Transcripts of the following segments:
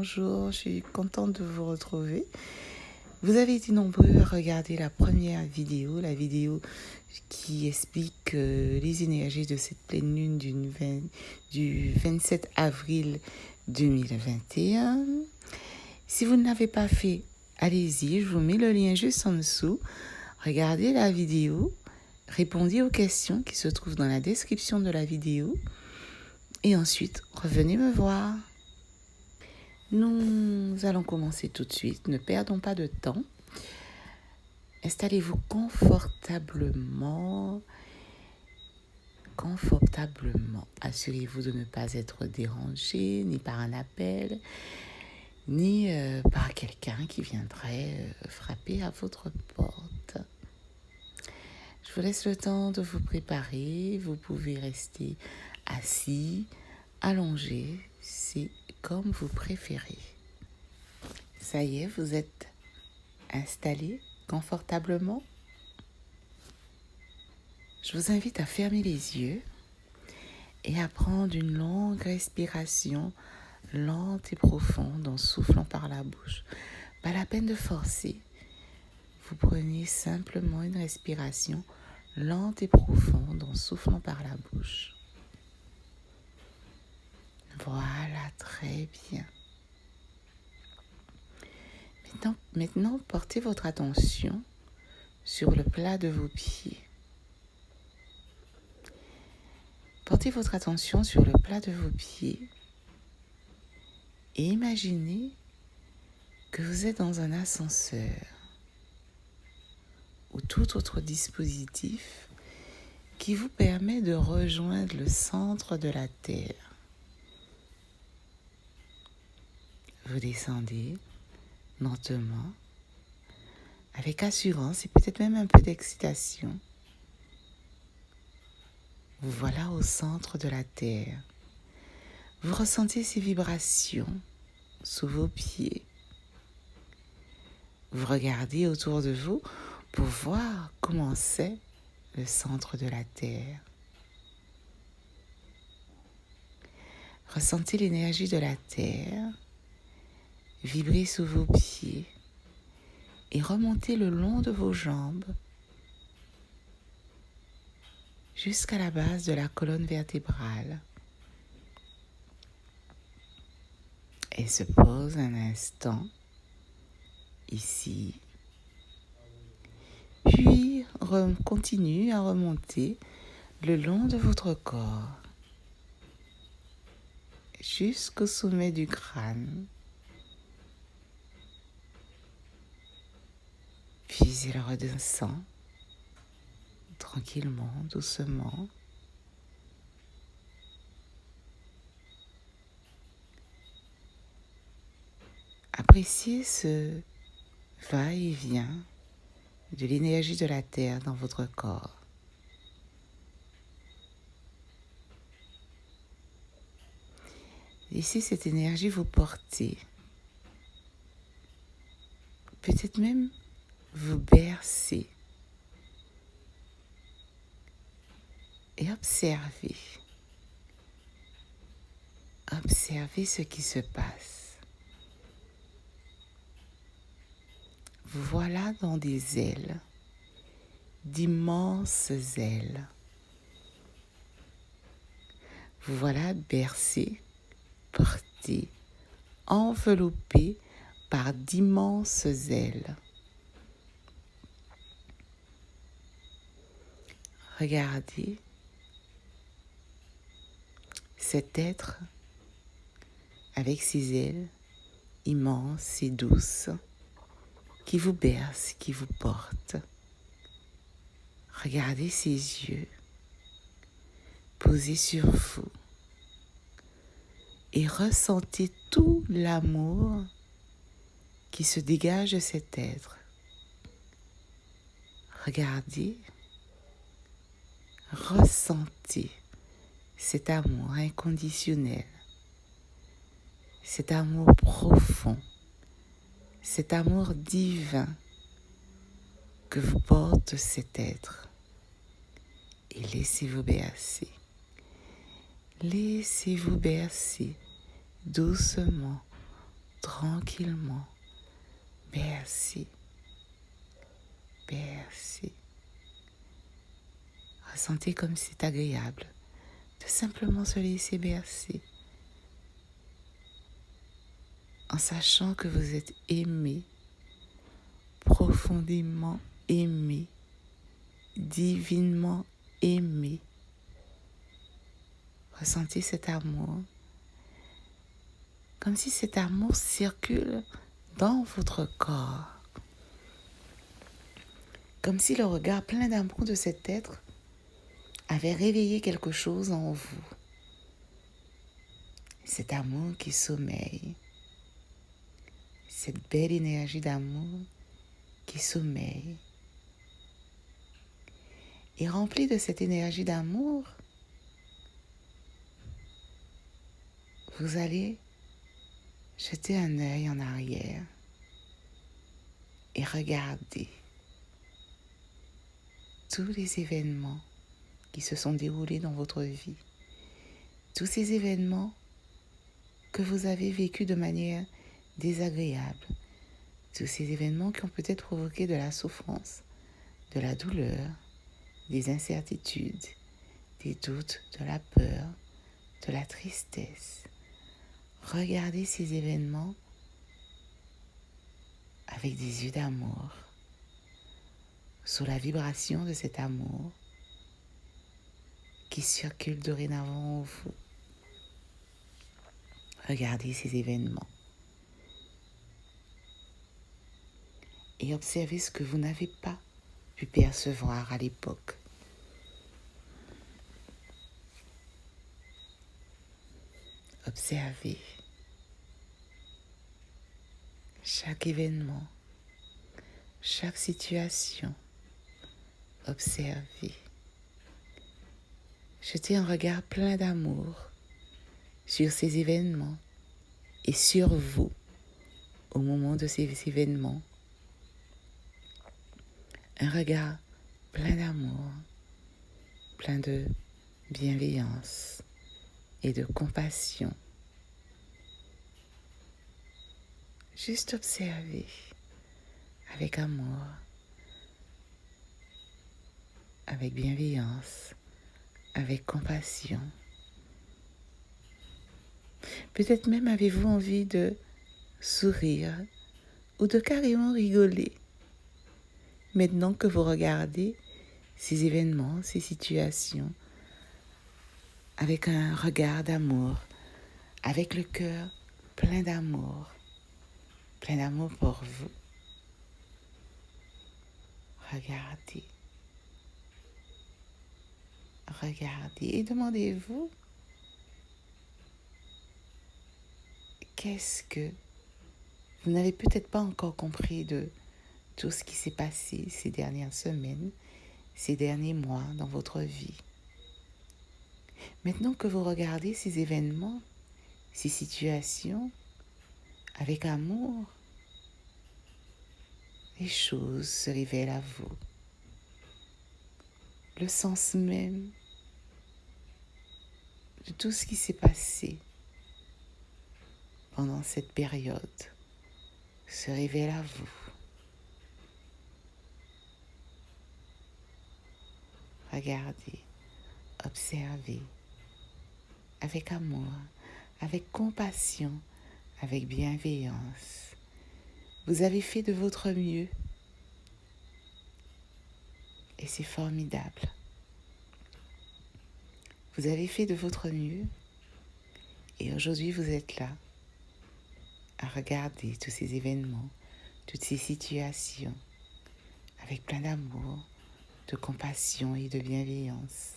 bonjour, je suis contente de vous retrouver. Vous avez été nombreux à regarder la première vidéo, la vidéo qui explique les énergies de cette pleine lune du 27 avril 2021. Si vous ne l'avez pas fait, allez-y, je vous mets le lien juste en dessous. Regardez la vidéo, répondez aux questions qui se trouvent dans la description de la vidéo et ensuite revenez me voir. Nous allons commencer tout de suite, ne perdons pas de temps. Installez-vous confortablement. Assurez-vous de ne pas être dérangé, ni par un appel, ni par quelqu'un qui viendrait frapper à votre porte. Je vous laisse le temps de vous préparer. Vous pouvez rester assis, allongé, c'est comme vous préférez. Ça y est, vous êtes installé confortablement. Je vous invite à fermer les yeux et à prendre une longue respiration lente et profonde en soufflant par la bouche. Pas la peine de forcer. Vous prenez simplement une respiration lente et profonde en soufflant par la bouche. Voilà, très bien. Maintenant, portez votre attention sur le plat de vos pieds. Portez votre attention sur le plat de vos pieds et imaginez que vous êtes dans un ascenseur ou tout autre dispositif qui vous permet de rejoindre le centre de la Terre. Vous descendez lentement, avec assurance et peut-être même un peu d'excitation. Vous voilà au centre de la Terre. Vous ressentez ces vibrations sous vos pieds. Vous regardez autour de vous pour voir comment c'est le centre de la Terre. Ressentez l'énergie de la Terre vibrer sous vos pieds et remontez le long de vos jambes jusqu'à la base de la colonne vertébrale. Et se pose un instant ici. Puis continue à remonter le long de votre corps jusqu'au sommet du crâne. Puis il redescend tranquillement, doucement. Appréciez ce va-et-vient de l'énergie de la Terre dans votre corps. Laissez cette énergie vous porter. Peut-être même vous bercer. Et observez. Observez ce qui se passe. Vous voilà dans des ailes, d'immenses ailes. Vous voilà bercé, porté, enveloppé par d'immenses ailes. Regardez cet être avec ses ailes immenses et douces qui vous berce, qui vous porte. Regardez ses yeux posés sur vous et ressentez tout l'amour qui se dégage de cet être. Regardez, ressentez cet amour inconditionnel, cet amour profond, cet amour divin que vous porte cet être. Et laissez-vous bercer. Laissez-vous bercer doucement, tranquillement, bercé, bercé. Ressentez comme c'est agréable de simplement se laisser bercer en sachant que vous êtes aimé, profondément aimé, divinement aimé. Ressentez cet amour, comme si cet amour circule dans votre corps, comme si le regard plein d'amour de cet être avait réveillé quelque chose en vous. Cet amour qui sommeille, cette belle énergie d'amour qui sommeille. Et rempli de cette énergie d'amour, vous allez jeter un œil en arrière et regarder tous les événements qui se sont déroulés dans votre vie. Tous ces événements que vous avez vécus de manière désagréable. Tous ces événements qui ont peut-être provoqué de la souffrance, de la douleur, des incertitudes, des doutes, de la peur, de la tristesse. Regardez ces événements avec des yeux d'amour, sous la vibration de cet amour qui circule dorénavant en vous. Regardez ces événements et observez ce que vous n'avez pas pu percevoir à l'époque. Observez chaque événement, chaque situation. Observez. Jetez un regard plein d'amour sur ces événements et sur vous au moment de ces événements. Un regard plein d'amour, plein de bienveillance et de compassion. Juste observer avec amour, avec bienveillance, avec compassion. Peut-être même avez-vous envie de sourire ou de carrément rigoler. Maintenant que vous regardez ces événements, ces situations, avec un regard d'amour, avec le cœur plein d'amour pour vous. Regardez et demandez-vous qu'est-ce que vous n'avez peut-être pas encore compris de tout ce qui s'est passé ces dernières semaines, ces derniers mois dans votre vie. Maintenant que vous regardez ces événements, ces situations, avec amour, les choses se révèlent à vous. Le sens même de tout ce qui s'est passé pendant cette période se révèle à vous. Regardez, observez, avec amour, avec compassion, avec bienveillance. Vous avez fait de votre mieux et c'est formidable. Vous avez fait de votre mieux et aujourd'hui vous êtes là à regarder tous ces événements, toutes ces situations avec plein d'amour, de compassion et de bienveillance.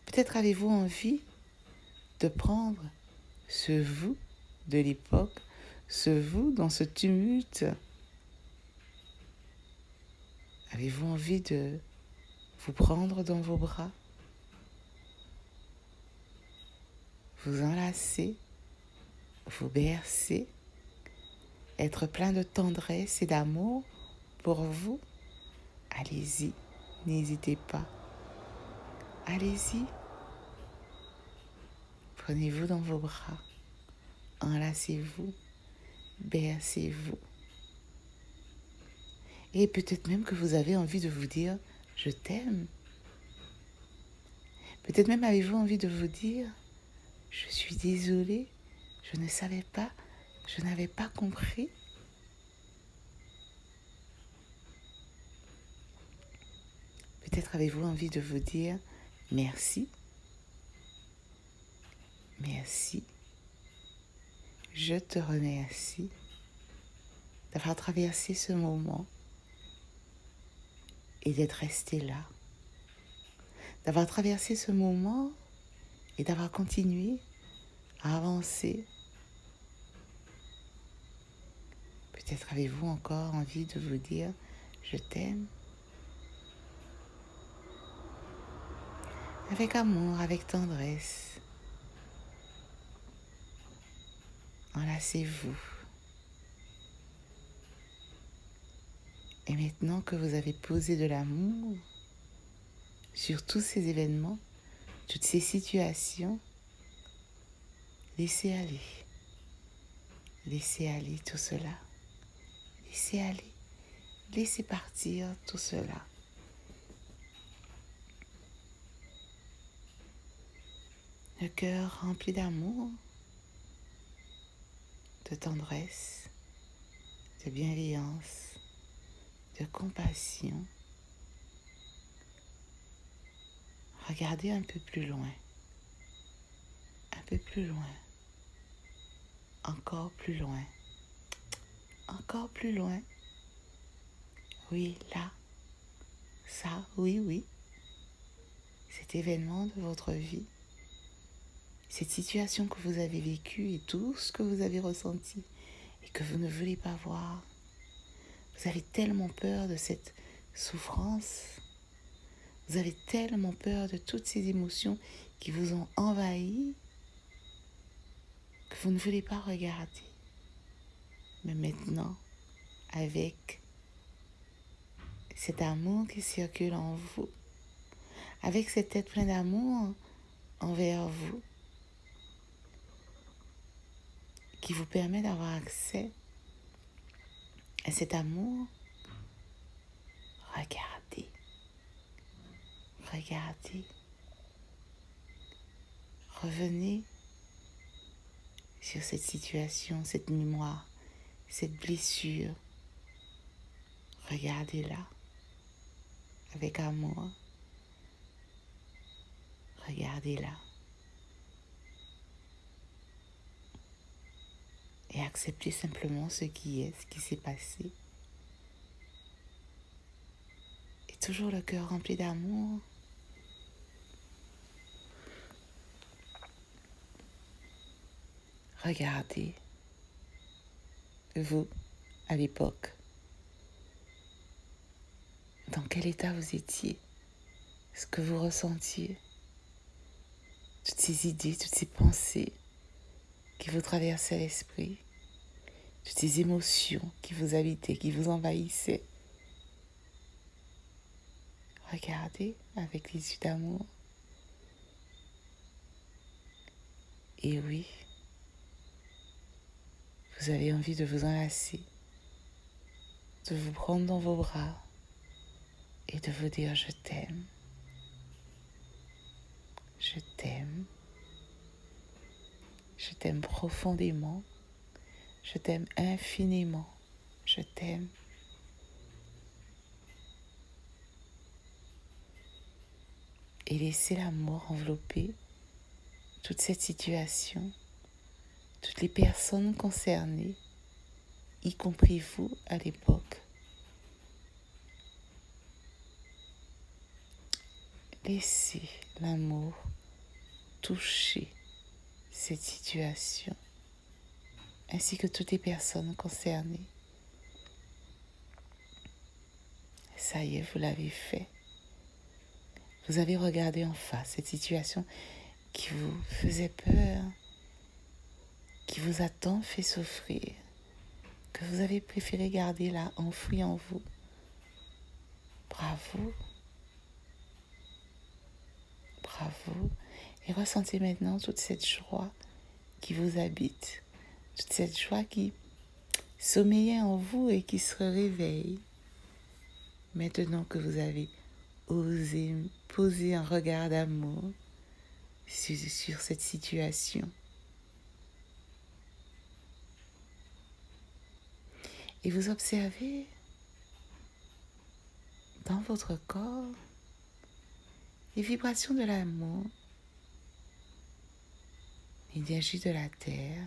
Peut-être avez-vous envie de prendre ce vous de l'époque, ce vous dans ce tumulte. Avez-vous envie de vous prendre dans vos bras, vous enlacer, vous bercer, être plein de tendresse et d'amour pour vous? Allez-y, n'hésitez pas. Allez-y. Prenez-vous dans vos bras, Enlacez-vous, bercez-vous. Et peut-être même que vous avez envie de vous dire « je t'aime ». Peut-être même avez-vous envie de vous dire « je suis désolée, je ne savais pas, je n'avais pas compris ». Peut-être avez-vous envie de vous dire « merci, merci, je te remercie d'avoir traversé ce moment et d'être resté là, d'avoir traversé ce moment et d'avoir continué à avancer. » Peut-être avez-vous encore envie de vous dire « je t'aime » avec amour, avec tendresse. Enlacez-vous. Et maintenant que vous avez posé de l'amour sur tous ces événements, toutes ces situations, laissez aller. Laissez aller tout cela. Laissez aller. Laissez partir tout cela. Le cœur rempli d'amour, de tendresse, de bienveillance, de compassion. Regardez un peu plus loin. Un peu plus loin. Encore plus loin. Encore plus loin. Oui, là. Ça, oui, oui. Cet événement de votre vie. Cette situation que vous avez vécue et tout ce que vous avez ressenti et que vous ne voulez pas voir. Vous avez tellement peur de cette souffrance. Vous avez tellement peur de toutes ces émotions qui vous ont envahi que vous ne voulez pas regarder. Mais maintenant, avec cet amour qui circule en vous, avec cette tête pleine d'amour envers vous, qui vous permet d'avoir accès à cet amour, regardez, regardez, revenez sur cette situation, cette mémoire, cette blessure. Regardez-la avec amour. Regardez-la. Et acceptez simplement ce qui est, ce qui s'est passé. Et toujours le cœur rempli d'amour. Regardez, vous, à l'époque, dans quel état vous étiez, ce que vous ressentiez, toutes ces idées, toutes ces pensées qui vous traversaient l'esprit, toutes ces émotions qui vous habitaient, qui vous envahissaient. Regardez avec les yeux d'amour. Et oui, vous avez envie de vous enlacer, de vous prendre dans vos bras et de vous dire « je t'aime, je t'aime, je t'aime profondément, je t'aime infiniment, je t'aime ». Et laissez l'amour envelopper toute cette situation, toutes les personnes concernées, y compris vous à l'époque. Laissez l'amour toucher cette situation, ainsi que toutes les personnes concernées. Ça y est, vous l'avez fait. Vous avez regardé en face cette situation qui vous faisait peur, qui vous a tant fait souffrir, que vous avez préféré garder là, enfoui en vous. Bravo. Bravo. Et ressentez maintenant toute cette joie qui vous habite. toute cette joie qui sommeillait en vous et qui se réveille maintenant que vous avez osé poser un regard d'amour sur cette situation. Et vous observez dans votre corps les vibrations de l'amour, l'énergie de la terre,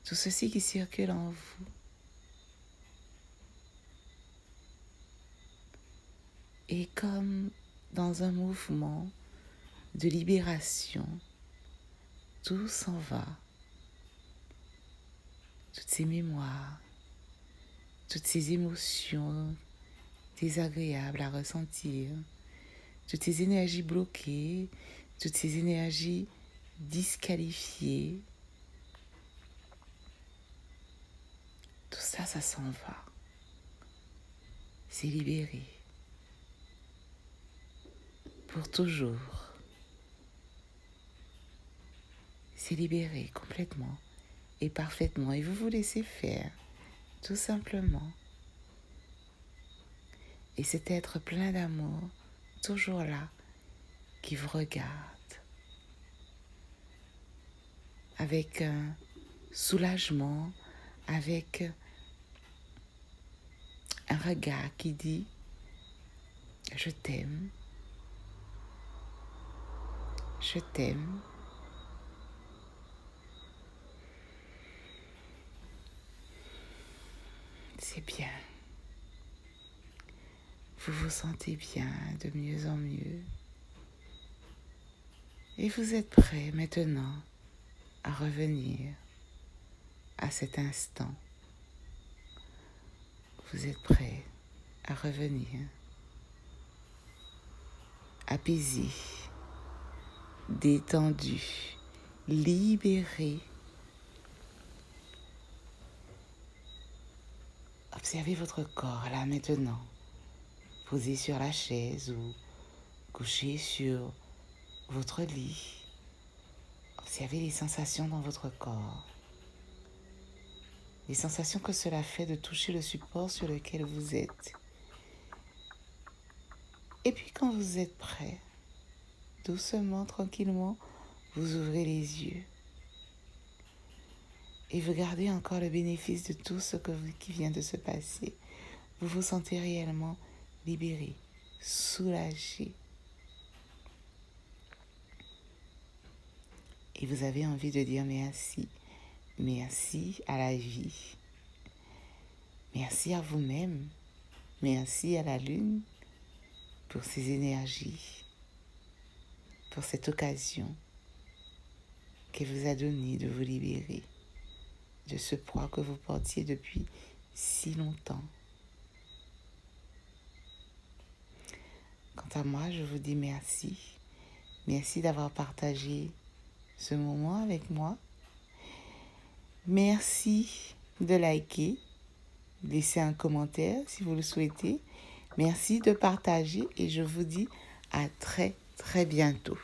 tout ceci qui circule en vous. Et comme dans un mouvement de libération, tout s'en va. Toutes ces mémoires, toutes ces émotions désagréables à ressentir, toutes ces énergies bloquées, toutes ces énergies disqualifiées, tout ça, ça s'en va. C'est libéré. Pour toujours. C'est libéré complètement et parfaitement. Et vous vous laissez faire, tout simplement. Et cet être plein d'amour, toujours là, qui vous regarde avec un soulagement, avec un regard qui dit « Je t'aime, je t'aime ». C'est bien. Vous vous sentez bien de mieux en mieux. Et vous êtes prêt maintenant à revenir à cet instant. Vous êtes prêt à revenir apaisé, détendu, libéré. Observez votre corps là maintenant, posé sur la chaise ou couché sur votre lit. Observez les sensations dans votre corps. Les sensations que cela fait de toucher le support sur lequel vous êtes. Et puis quand vous êtes prêt, doucement, tranquillement, vous ouvrez les yeux. Et vous gardez encore le bénéfice de tout ce qui vient de se passer. Vous vous sentez réellement libéré, soulagé. Et vous avez envie de dire merci. Merci à la vie. Merci à vous-même. Merci à la lune pour ces énergies, pour cette occasion qu'elle vous a donnée de vous libérer de ce poids que vous portiez depuis si longtemps. Quant à moi, je vous dis merci. Merci d'avoir partagé ce moment avec moi. Merci de liker, laisser un commentaire si vous le souhaitez. Merci de partager et je vous dis à très très bientôt.